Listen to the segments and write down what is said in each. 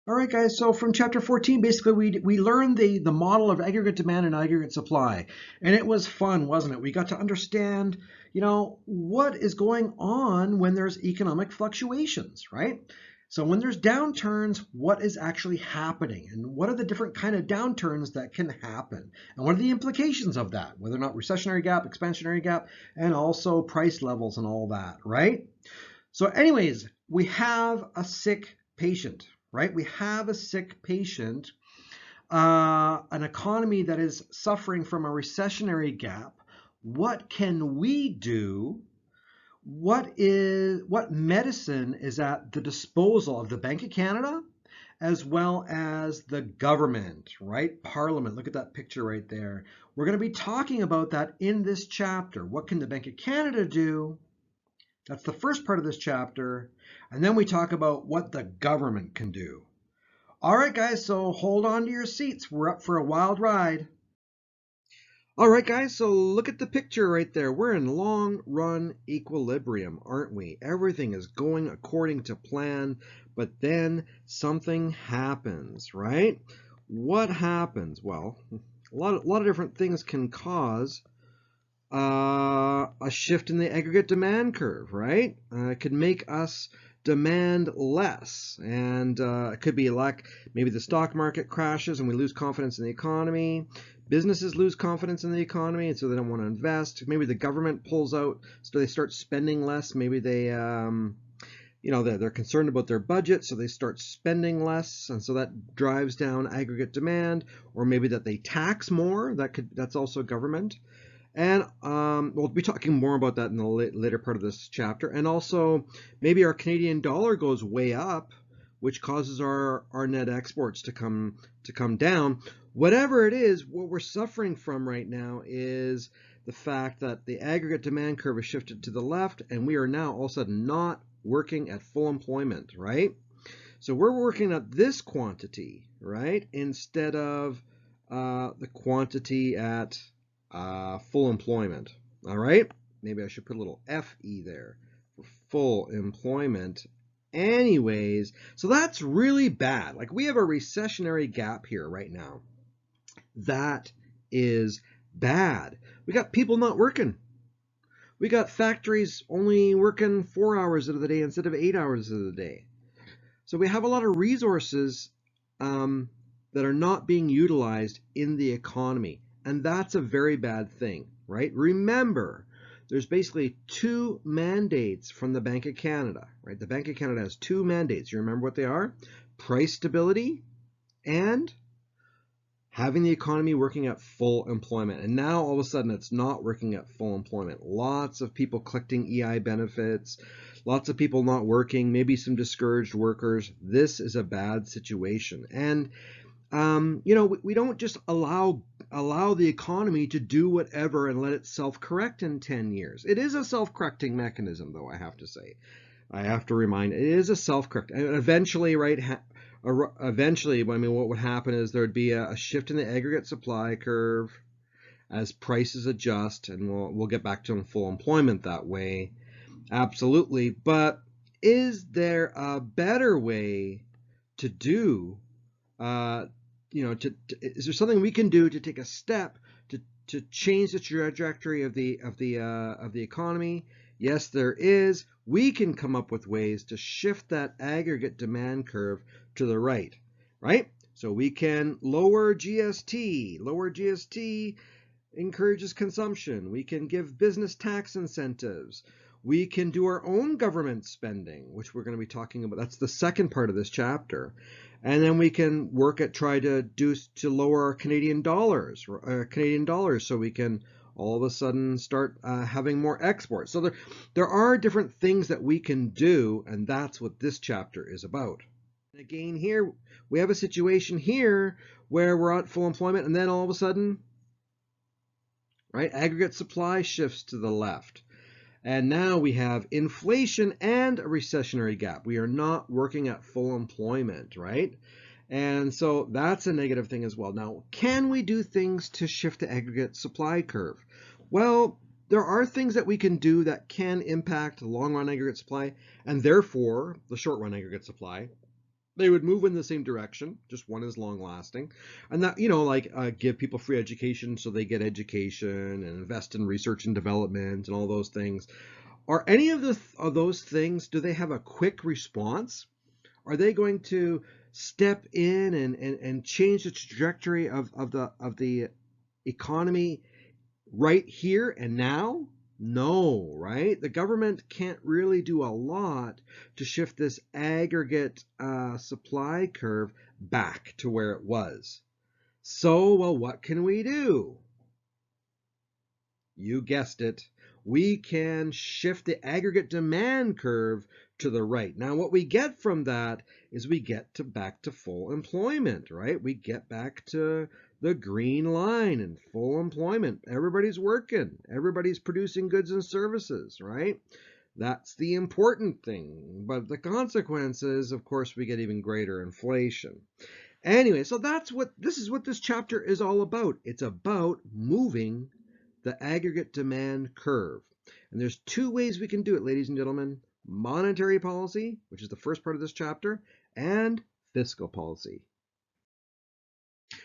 All right, guys, so from chapter 14, basically we learned the model of aggregate demand and aggregate supply. And it was fun, wasn't it? We got to understand, what is going on when there's economic fluctuations, right? So when there's downturns, what is actually happening? And what are the different kind of downturns that can happen? And what are the implications of that? Whether or not recessionary gap, expansionary gap, and also price levels and all that, right? So anyways, we have a sick patient, right? We have a sick patient, an economy that is suffering from a recessionary gap. What can we do? What medicine is at the disposal of the Bank of Canada as well as the government, right? Parliament. Look at that picture right there. We're going to be talking about that in this chapter. What can the Bank of Canada do? That's the first part of this chapter. And then we talk about what the government can do. All right, guys, so hold on to your seats. We're up for a wild ride. All right, guys, so look at the picture right there. We're in long run equilibrium, aren't we? Everything is going according to plan, but then something happens, right? What happens? Well, a lot of different things can cause a shift in the aggregate demand curve, right? It could make us demand less, and it could be like maybe the stock market crashes and we lose confidence in the economy. Businesses lose confidence in the economy, and so they don't want to invest. Maybe the government pulls out, so they start spending less. Maybe they they're concerned about their budget, so they start spending less, and so that drives down aggregate demand. Or maybe that they tax more. That's also government. And we'll be talking more about that in the later part of this chapter. And also, maybe our Canadian dollar goes way up, which causes our net exports to come down. Whatever it is, what we're suffering from right now is the fact that the aggregate demand curve has shifted to the left, and we are now all of a sudden not working at full employment, right? So we're working at this quantity, right, instead of the quantity at full employment. All right, maybe I should put a little FE there for full employment. Anyways, so that's really bad. Like, we have a recessionary gap here right now. That is bad. We got people not working. We got factories only working 4 hours of the day instead of 8 hours of the day. So we have a lot of resources that are not being utilized in the economy. And that's a very bad thing, right? Remember, there's basically two mandates from the Bank of Canada, right? The Bank of Canada has two mandates. You remember what they are? Price stability and having the economy working at full employment. And now all of a sudden it's not working at full employment. Lots of people collecting EI benefits, lots of people not working, maybe some discouraged workers. This is a bad situation. And we don't just allow the economy to do whatever and let it self-correct in 10 years. It is a self-correcting mechanism, though, I have to say. I have to remind, it is a self-correct. And eventually, right, what would happen is there would be a shift in the aggregate supply curve as prices adjust, and we'll get back to full employment that way. Absolutely. But is there a better way to do is there something we can do to take a step to change the trajectory of the economy? Yes, there is. We can come up with ways to shift that aggregate demand curve to the right? So we can lower GST. Lower GST encourages consumption. We can give business tax incentives. We can do our own government spending, which we're going to be talking about. That's the second part of this chapter. And then we can work at try to lower our Canadian dollars, so we can all of a sudden start having more exports. So there are different things that we can do, and that's what this chapter is about. And again, here we have a situation here where we're at full employment, and then all of a sudden, right, aggregate supply shifts to the left. And now we have inflation and a recessionary gap. We are not working at full employment, right? And so that's a negative thing as well. Now, can we do things to shift the aggregate supply curve? Well, there are things that we can do that can impact the long-run aggregate supply and therefore the short-run aggregate supply. They would move in the same direction, just one is long lasting. And that, like give people free education so they get education and invest in research and development and all those things. Are any of those things, do they have a quick response? Are they going to step in and change the trajectory of the economy right here and now? No, right? The government can't really do a lot to shift this aggregate supply curve back to where it was. So, well, what can we do? You guessed it. We can shift the aggregate demand curve to the right. Now, what we get from that is we get back to full employment, right? We get back to the green line and full employment. Everybody's working. Everybody's producing goods and services, right? That's the important thing. But the consequences, of course, we get even greater inflation. Anyway, so this is what this chapter is all about. It's about moving the aggregate demand curve. And there's two ways we can do it, ladies and gentlemen. Monetary policy, which is the first part of this chapter, and fiscal policy.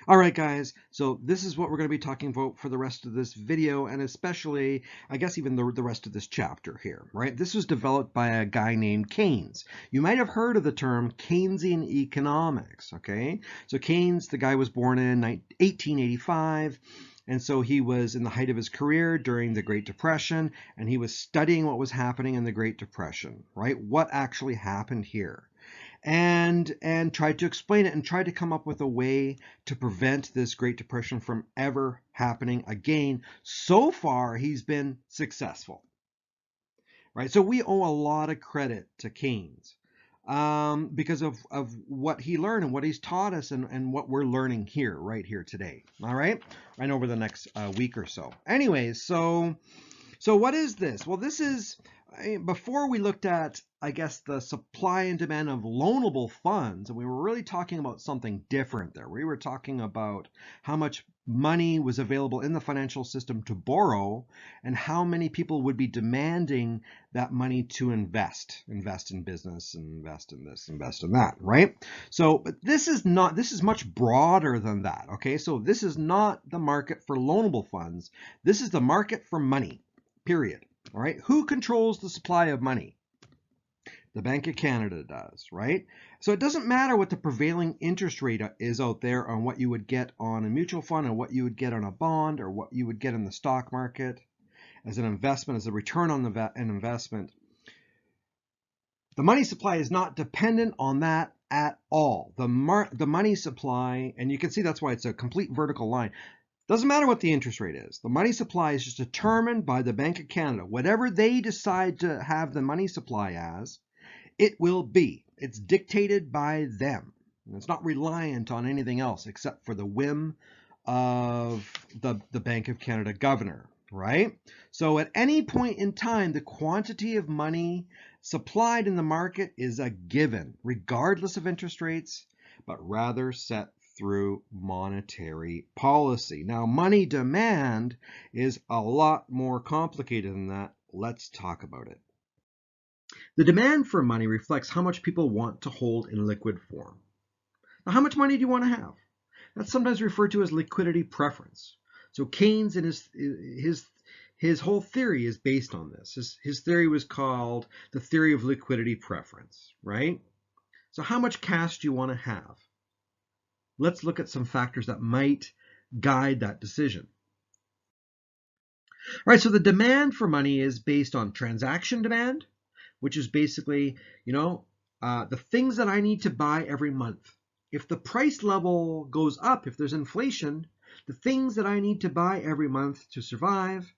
All right, guys, so this is what we're going to be talking about for the rest of this video, and especially, I guess, even the rest of this chapter here, right? This was developed by a guy named Keynes. You might have heard of the term Keynesian economics, okay? So Keynes, the guy was born in 1885, and so he was in the height of his career during the Great Depression, and he was studying what was happening in the Great Depression, right? What actually happened here? And tried to explain it and tried to come up with a way to prevent this Great Depression from ever happening again. So far, he's been successful, right? So we owe a lot of credit to Keynes because of what he learned and what he's taught us and what we're learning here, right here today, all right? And over the next week or so. Anyways, so what is this? Well, this is, before we looked at, I guess, the supply and demand of loanable funds, and we were really talking about something different there. We were talking about how much money was available in the financial system to borrow and how many people would be demanding that money to invest in business, invest in this, invest in that, right? So, but this is much broader than that, okay? So this is not the market for loanable funds. This is the market for money, period. All right, who controls the supply of money? The Bank of Canada does, right? So it doesn't matter what the prevailing interest rate is out there on what you would get on a mutual fund or what you would get on a bond or what you would get in the stock market as an investment, as a return on an investment. The money supply is not dependent on that at all. The money supply, and you can see that's why it's a complete vertical line. Doesn't matter what the interest rate is. The money supply is just determined by the Bank of Canada. Whatever they decide to have the money supply as, it will be. It's dictated by them. And it's not reliant on anything else except for the whim of the Bank of Canada governor, right? So at any point in time, the quantity of money supplied in the market is a given, regardless of interest rates, but rather set through monetary policy. Now, money demand is a lot more complicated than that. Let's talk about it. The demand for money reflects how much people want to hold in liquid form. Now, how much money do you want to have? That's sometimes referred to as liquidity preference. So Keynes and his whole theory is based on this. His theory was called the theory of liquidity preference, right? So how much cash do you want to have? Let's look at some factors that might guide that decision. All right, so the demand for money is based on transaction demand, which is basically, the things that I need to buy every month. If the price level goes up, if there's inflation, the things that I need to buy every month to survive,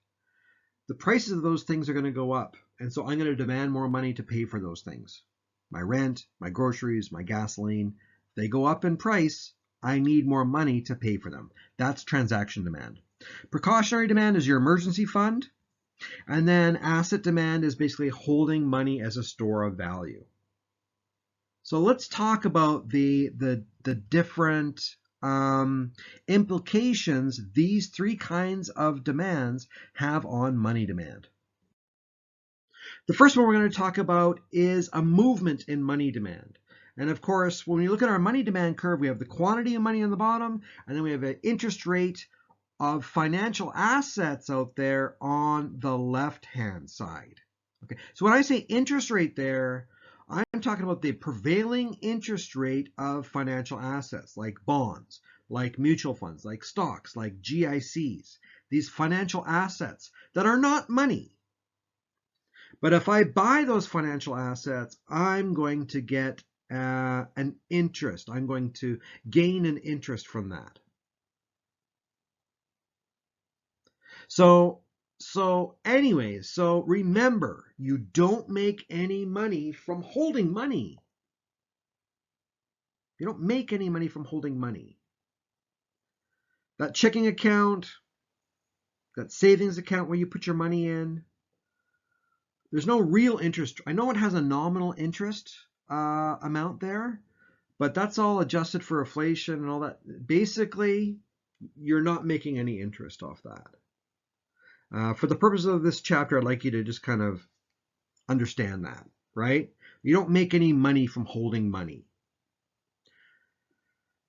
the prices of those things are going to go up. And so I'm going to demand more money to pay for those things. My rent, my groceries, my gasoline, they go up in price. I need more money to pay for them. That's transaction demand. Precautionary demand is your emergency fund. And then asset demand is basically holding money as a store of value. So let's talk about the different implications these three kinds of demands have on money demand. The first one we're going to talk about is a movement in money demand. And of course, when we look at our money demand curve, we have the quantity of money on the bottom, and then we have an interest rate of financial assets out there on the left-hand side. Okay, so when I say interest rate there, I'm talking about the prevailing interest rate of financial assets like bonds, like mutual funds, like stocks, like GICs, these financial assets that are not money. But if I buy those financial assets, I'm going to get an interest. I'm going to gain an interest from that. So anyways, so remember, you don't make any money from holding money. You don't make any money from holding money. That checking account, that savings account where you put your money in, there's no real interest. I know it has a nominal interest amount there, but that's all adjusted for inflation and all that. Basically, you're not making any interest off that. For the purpose of this chapter, I'd like you to just kind of understand that, right? You don't make any money from holding money.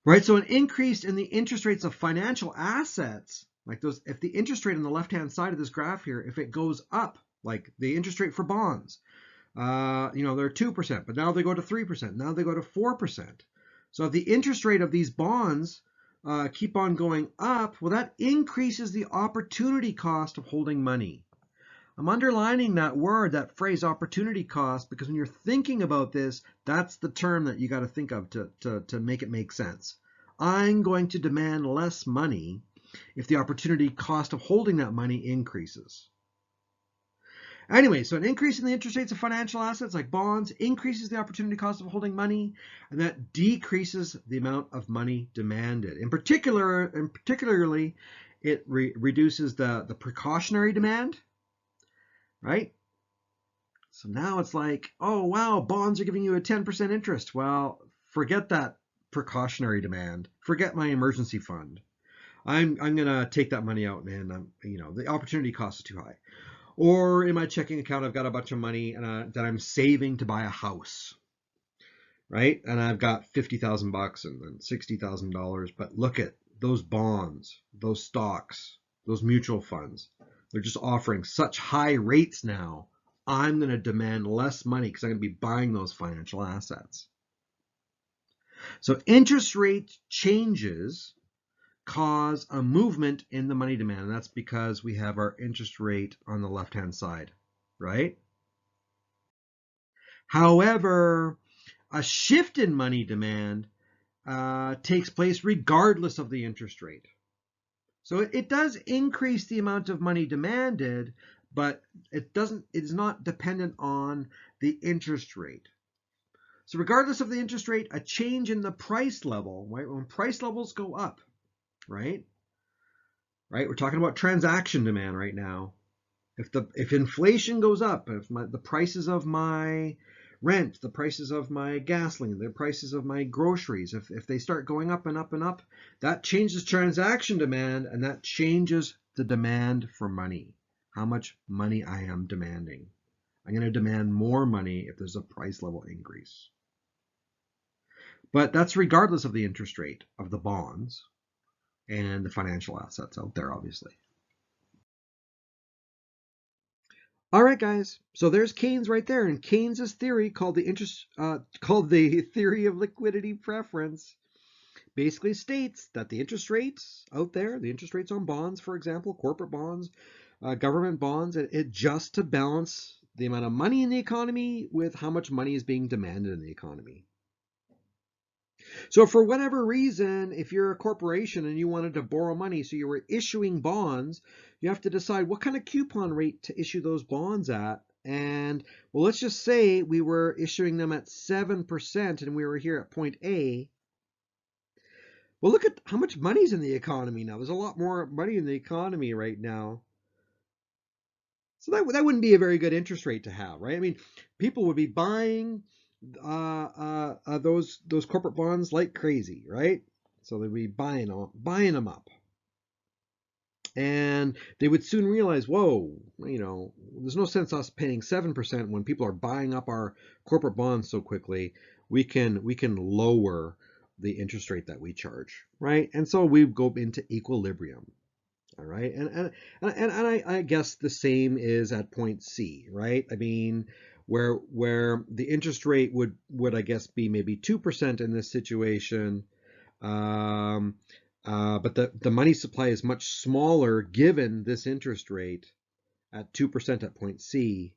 Right, so an increase in the interest rates of financial assets, like those, if the interest rate on the left-hand side of this graph here, if it goes up, like the interest rate for bonds, they're 2%, but now they go to 3%, now they go to 4%. So if the interest rate of these bonds keep on going up, well, that increases the opportunity cost of holding money. I'm underlining that word, that phrase, opportunity cost, because when you're thinking about this, that's the term that you got to think of to make it make sense. I'm going to demand less money if the opportunity cost of holding that money increases. Anyway, so an increase in the interest rates of financial assets like bonds increases the opportunity cost of holding money, and that decreases the amount of money demanded. Particularly, it reduces the precautionary demand. Right? So now it's like, oh, wow, bonds are giving you a 10% interest. Well, forget that precautionary demand. Forget my emergency fund. I'm going to take that money out, and the opportunity cost is too high. Or in my checking account, I've got a bunch of money that I'm saving to buy a house, right? And I've got $50,000 and then $60,000. But look at those bonds, those stocks, those mutual funds. They're just offering such high rates now. I'm going to demand less money because I'm going to be buying those financial assets. So interest rate changes cause a movement in the money demand. And that's because we have our interest rate on the left-hand side, right? However, a shift in money demand takes place regardless of the interest rate. So it does increase the amount of money demanded, but it's not dependent on the interest rate. So regardless of the interest rate, a change in the price level, right? When price levels go up, right? Right? We're talking about transaction demand right now. If inflation goes up, if the prices of my rent, the prices of my gasoline, the prices of my groceries, if they start going up and up and up, that changes transaction demand, and that changes the demand for money, how much money I am demanding. I'm going to demand more money if there's a price level increase. But that's regardless of the interest rate of the bonds and the financial assets out there, obviously. All right, guys. So there's Keynes right there, and Keynes's theory called the theory of liquidity preference basically states that the interest rates out there, the interest rates on bonds, for example, corporate bonds, government bonds, it adjusts to balance the amount of money in the economy with how much money is being demanded in the economy. So for whatever reason, if you're a corporation and you wanted to borrow money, so you were issuing bonds, you have to decide what kind of coupon rate to issue those bonds at. And well, let's just say we were issuing them at 7% and we were here at point A. Well, look at how much money's in the economy now. There's a lot more money in the economy right now. So that wouldn't be a very good interest rate to have, right? I mean, people would be buying those corporate bonds like crazy, right? So they'd be buying them up, and they would soon realize, whoa, there's no sense us paying 7% when people are buying up our corporate bonds so quickly. we can lower the interest rate that we charge, right? And so we go into equilibrium. All right, and I guess the same is at point C, right? I mean, where the interest rate would I guess be maybe 2% in this situation, um, but the money supply is much smaller given this interest rate at 2% at point C,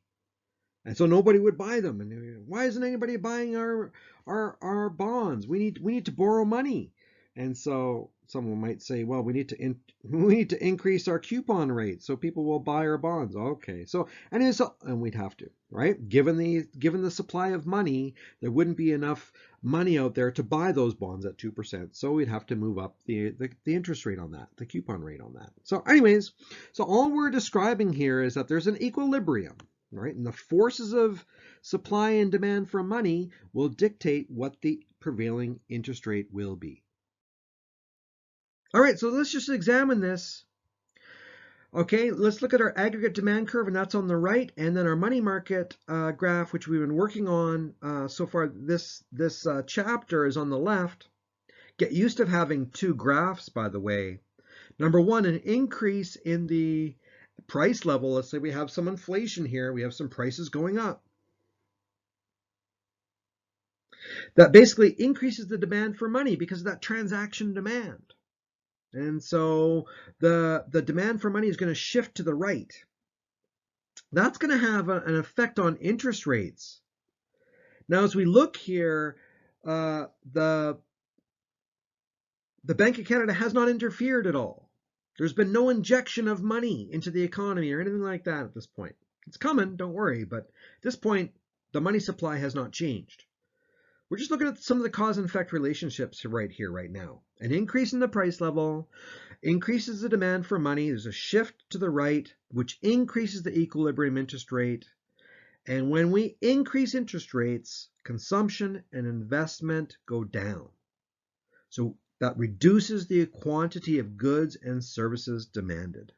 and so nobody would buy them. And why isn't anybody buying our bonds? We need to borrow money. And so someone might say, well, we need to increase our coupon rate so people will buy our bonds. Okay. So and we'd have to, right? Given the supply of money, there wouldn't be enough money out there to buy those bonds at 2%. So we'd have to move up the interest rate on that, the coupon rate on that. So anyways, so all we're describing here is that there's an equilibrium. Right? And the forces of supply and demand for money will dictate what the prevailing interest rate will be. All right, so let's just examine this. Okay, let's look at our aggregate demand curve, and that's on the right, and then our money market graph, which we've been working on so far. This chapter is on the left. Get used to having two graphs, by the way. Number one, an increase in the price level. Let's say we have some inflation here. We have some prices going up. That basically increases the demand for money because of that transaction demand. And so the demand for money is going to shift to the right. That's going to have an effect on interest rates. Now, as we look here, the Bank of Canada has not interfered at all. There's been no injection of money into the economy or anything like that at this point. It's coming, don't worry, but at this point, the money supply has not changed. We're just looking at some of the cause and effect relationships right here, right now. An increase in the price level increases the demand for money. There's a shift to the right, which increases the equilibrium interest rate. And when we increase interest rates, consumption and investment go down. So that reduces the quantity of goods and services demanded.